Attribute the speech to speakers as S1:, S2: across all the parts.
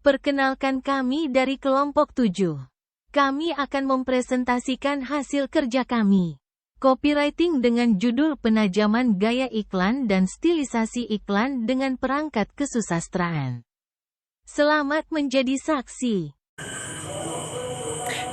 S1: Perkenalkan, kami dari kelompok 7. Kami akan mempresentasikan hasil kerja kami. Copywriting dengan judul Penajaman Gaya Iklan dan Stilisasi Iklan dengan Perangkat Kesusastraan. Selamat menjadi saksi.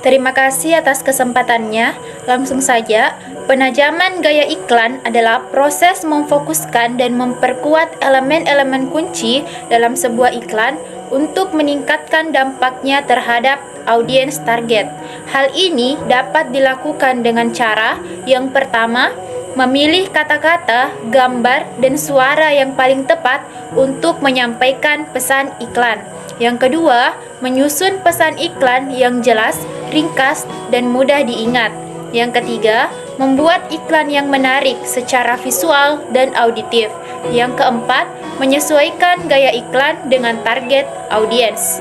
S2: Terima kasih atas kesempatannya. Langsung saja, penajaman gaya iklan adalah proses memfokuskan dan memperkuat elemen-elemen kunci dalam sebuah iklan untuk meningkatkan dampaknya terhadap audiens target. Hal ini dapat dilakukan dengan cara yang pertama, memilih kata-kata, gambar, dan suara yang paling tepat untuk menyampaikan pesan iklan. Yang kedua, menyusun pesan iklan yang jelas, ringkas, dan mudah diingat. Yang ketiga, membuat iklan yang menarik secara visual dan auditif. Yang keempat, menyesuaikan gaya iklan dengan target audiens.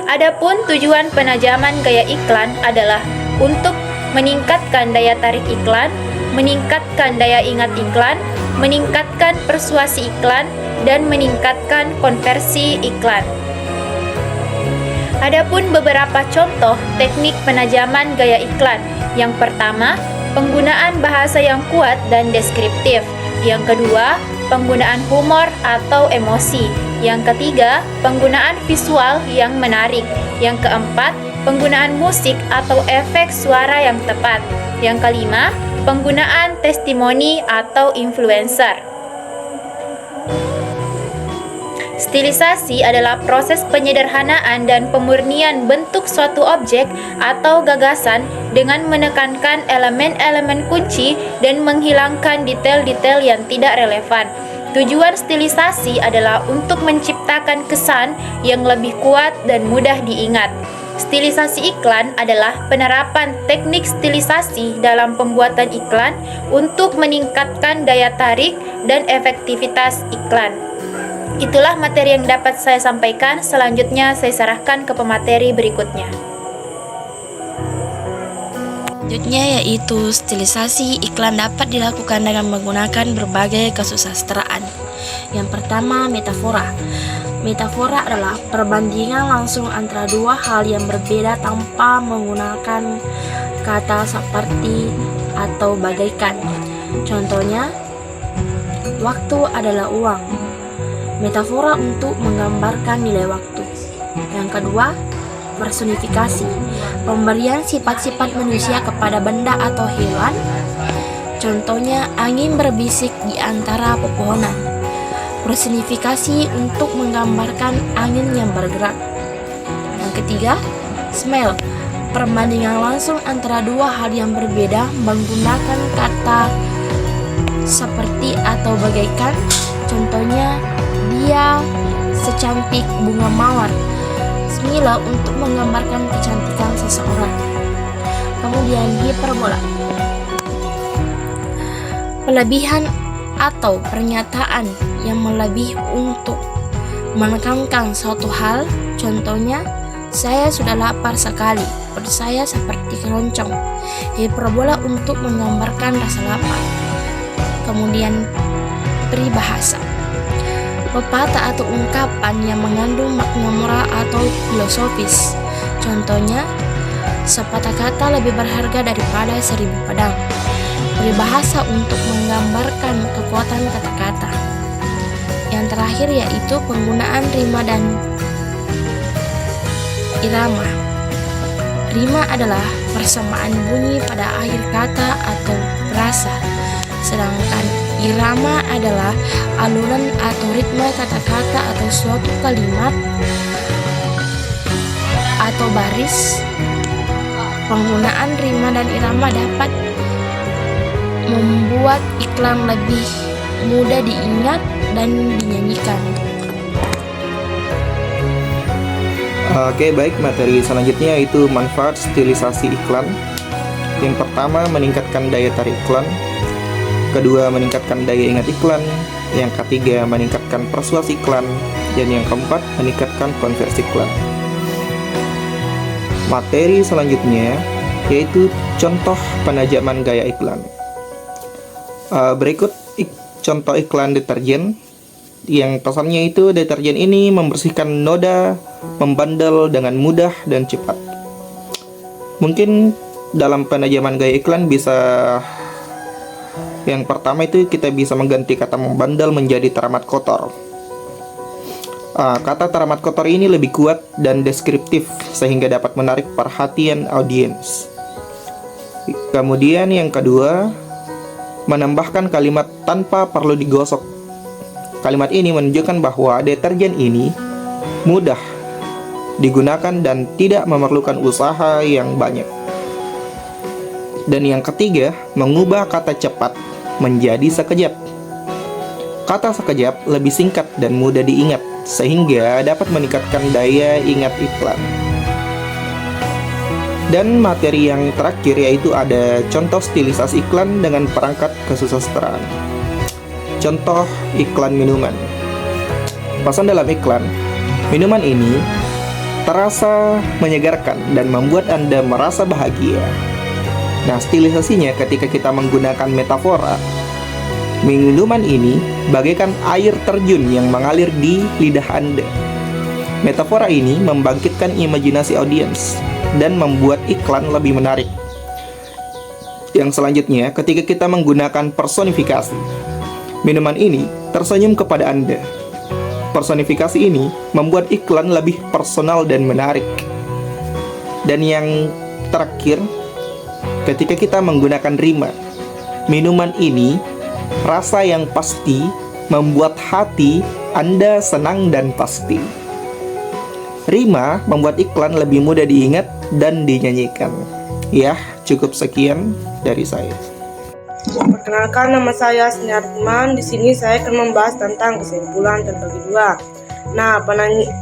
S2: Adapun tujuan penajaman gaya iklan adalah untuk meningkatkan daya tarik iklan, meningkatkan daya ingat iklan, meningkatkan persuasi iklan, dan meningkatkan konversi iklan. Adapun beberapa contoh teknik penajaman gaya iklan. Yang pertama, penggunaan bahasa yang kuat dan deskriptif. Yang kedua, penggunaan humor atau emosi. Yang ketiga, penggunaan visual yang menarik. Yang keempat, penggunaan musik atau efek suara yang tepat. Yang kelima, penggunaan testimoni atau influencer. Stilisasi adalah proses penyederhanaan dan pemurnian bentuk suatu objek atau gagasan dengan menekankan elemen-elemen kunci dan menghilangkan detail-detail yang tidak relevan. Tujuan stilisasi adalah untuk menciptakan kesan yang lebih kuat dan mudah diingat. Stilisasi iklan adalah penerapan teknik stilisasi dalam pembuatan iklan untuk meningkatkan daya tarik dan efektivitas iklan. Itulah materi yang dapat saya sampaikan. Selanjutnya saya serahkan ke pemateri berikutnya.
S3: Selanjutnya yaitu stilisasi iklan dapat dilakukan dengan menggunakan berbagai kesusastraan. Yang pertama, metafora. Metafora adalah perbandingan langsung antara dua hal yang berbeda tanpa menggunakan kata seperti atau bagaikan. Contohnya, waktu adalah uang. Metafora untuk menggambarkan nilai waktu. Yang kedua, personifikasi. Pemberian sifat-sifat manusia kepada benda atau hewan. Contohnya, angin berbisik di antara pepohonan. Personifikasi untuk menggambarkan angin yang bergerak. Yang ketiga, smell. Perbandingan langsung antara dua hal yang berbeda menggunakan kata seperti atau bagaikan. Contohnya, dia secantik bunga mawar. Smile untuk menggambarkan kecantikan seseorang. Kemudian hiperbola. Pelebihan atau pernyataan yang melebih untuk menekankan suatu hal. Contohnya, saya sudah lapar sekali, perut saya seperti keroncong. Hiperbola untuk menggambarkan rasa lapar. Kemudian peribahasa. Pepatah atau ungkapan yang mengandung makna moral atau filosofis. Contohnya, sepatah kata lebih berharga daripada 1000 pedang. Peribahasa untuk menggambarkan kekuatan kata-kata. Yang terakhir yaitu penggunaan rima dan irama. Rima adalah persamaan bunyi pada akhir kata atau frasa, sedangkan irama adalah aluran atau ritme kata-kata atau suatu kalimat atau baris. Penggunaan rima dan irama dapat membuat iklan lebih mudah diingat dan dinyanyikan.
S4: Oke, baik, materi selanjutnya yaitu manfaat stilisasi iklan. Yang pertama, meningkatkan daya tarik iklan. Kedua, meningkatkan daya ingat iklan. Yang ketiga, meningkatkan persuasi iklan. Dan yang keempat, meningkatkan konversi iklan. Materi selanjutnya yaitu contoh penajaman gaya iklan. Berikut contoh iklan deterjen. yang pesannya itu deterjen ini membersihkan noda, membandel dengan mudah dan cepat. Mungkin dalam penajaman gaya iklan bisa, yang pertama itu kita bisa mengganti kata membandel menjadi teramat kotor. Kata teramat kotor ini lebih kuat dan deskriptif sehingga dapat menarik perhatian audiens. Kemudian yang kedua, menambahkan kalimat tanpa perlu digosok. Kalimat ini menunjukkan bahwa deterjen ini mudah digunakan dan tidak memerlukan usaha yang banyak. Dan yang ketiga, mengubah kata cepat menjadi sekejap. Kata sekejap lebih singkat dan mudah diingat, sehingga dapat meningkatkan daya ingat iklan. Dan materi yang terakhir yaitu ada contoh stilisasi iklan dengan perangkat kesusastraan. Contoh iklan minuman. Pesan dalam iklan, minuman ini terasa menyegarkan dan membuat Anda merasa bahagia. Nah, stilisasinya ketika kita menggunakan metafora, minuman ini bagaikan air terjun yang mengalir di lidah Anda. Metafora ini membangkitkan imajinasi audiens dan membuat iklan lebih menarik. Yang selanjutnya, ketika kita menggunakan personifikasi, minuman ini tersenyum kepada Anda. Personifikasi ini membuat iklan lebih personal dan menarik. Dan yang terakhir, ketika kita menggunakan rima, minuman ini rasa yang pasti membuat hati Anda senang dan pasti. Rima membuat iklan lebih mudah diingat dan dinyanyikan. Ya, cukup sekian dari saya.
S5: Perkenalkan, nama saya Sinarman. Di sini saya akan membahas tentang kesimpulan terbagi dua. Nah,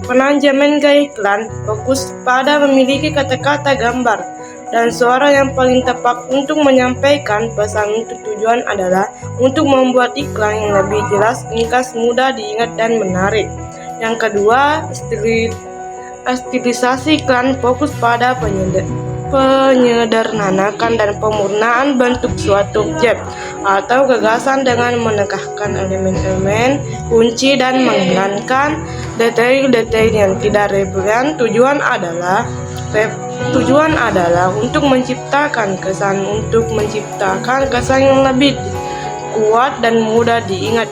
S5: penajaman gaya iklan fokus pada memiliki kata-kata, gambar, dan suara yang paling tepat untuk menyampaikan pesan. Untuk tujuan adalah untuk membuat iklan yang lebih jelas, ringkas, mudah diingat, dan menarik. Yang kedua, stilisasi iklan fokus pada penyederhanakan dan pemurnian bentuk suatu objek atau gagasan dengan menekankan elemen-elemen kunci dan menghilangkan detail-detail yang tidak relevan. Tujuan adalah untuk menciptakan kesan yang lebih kuat dan mudah diingat.